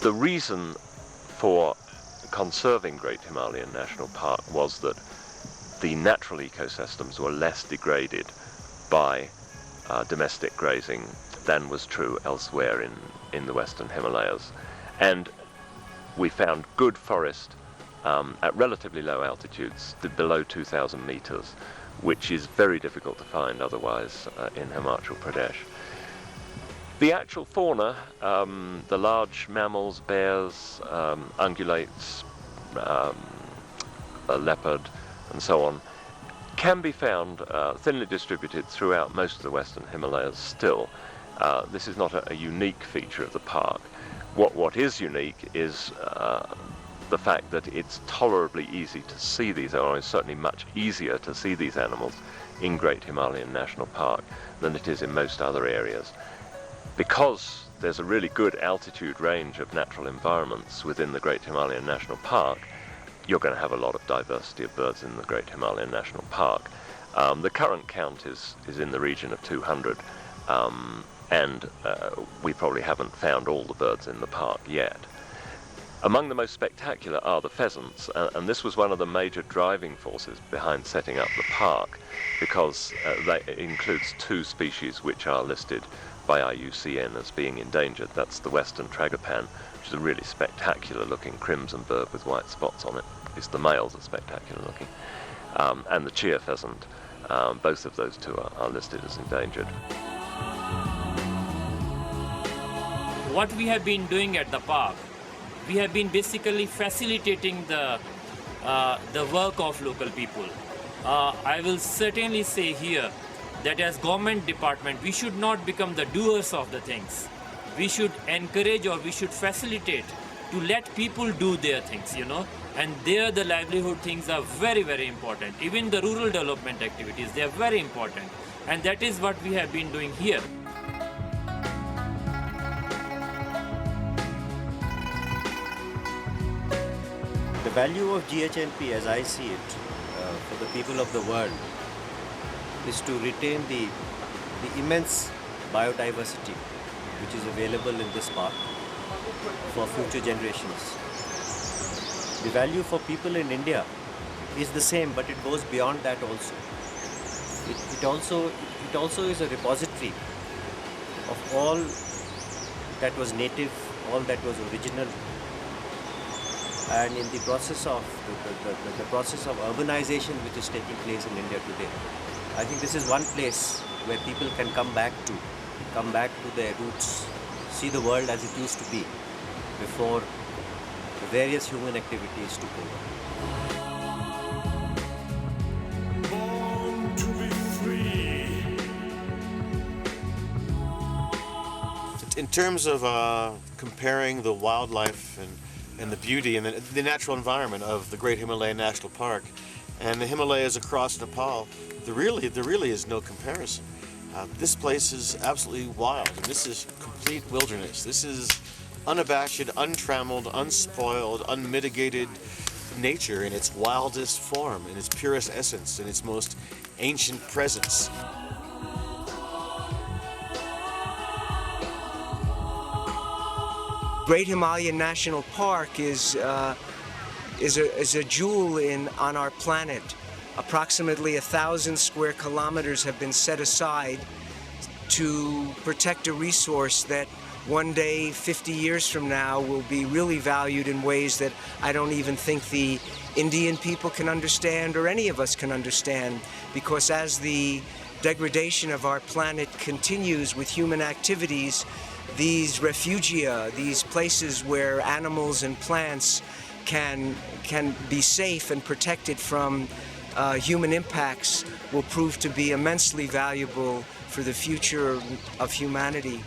The reason for conserving Great Himalayan National Park was that the natural ecosystems were less degraded by domestic grazing than was true elsewhere in the Western Himalayas. And we found good forest at relatively low altitudes, below 2,000 meters, which is very difficult to find otherwise in Himachal Pradesh. The actual fauna, the large mammals, bears, ungulates, a leopard, and so on, can be found thinly distributed throughout most of the Western Himalayas still. This is not a unique feature of the park. What is unique is the fact that it's tolerably easy to see these, or it's certainly much easier to see these animals in Great Himalayan National Park than it is in most other areas. Because there's a really good altitude range of natural environments within the Great Himalayan National Park, you're going to have a lot of diversity of birds in the Great Himalayan National Park. The current count is in the region of 200, and we probably haven't found all the birds in the park yet. Among the most spectacular are the pheasants, and this was one of the major driving forces behind setting up the park, because it includes two species which are listed by IUCN as being endangered. That's the western tragopan, which is a really spectacular looking crimson bird with white spots on it. At least the males are spectacular looking. And the cheer pheasant. Both of those two are listed as endangered. What we have been doing at the park, we have been basically facilitating the work of local people. I will certainly say here that as government department, we should not become the doers of the things. We should encourage, or we should facilitate to let people do their things, and there the livelihood things are very, very important. Even the rural development activities, they are very important. And that is what we have been doing here. The value of GHNP, as I see it, for the people of the world, is to retain the immense biodiversity which is available in this park for future generations. The value for people in India is the same, but it goes beyond that also. It also is a repository of all that was native, all that was original. And in the process of the process of urbanization which is taking place in India today, I think this is one place where people can come back to their roots, see the world as it used to be before the various human activities took over. Born to be free. In terms of comparing the wildlife and the beauty and the natural environment of the Great Himalayan National Park and the Himalayas across Nepal, there really is no comparison. This place is absolutely wild, and this is complete wilderness. This is unabashed, untrammeled, unspoiled, unmitigated nature in its wildest form, in its purest essence, in its most ancient presence. Great Himalayan National Park is a jewel on our planet. Approximately 1,000 square kilometers have been set aside to protect a resource that one day, 50 years from now, will be really valued in ways that I don't even think the Indian people can understand, or any of us can understand, because as the degradation of our planet continues with human activities, these refugia, these places where animals and plants can be safe and protected from human impacts, will prove to be immensely valuable for the future of humanity.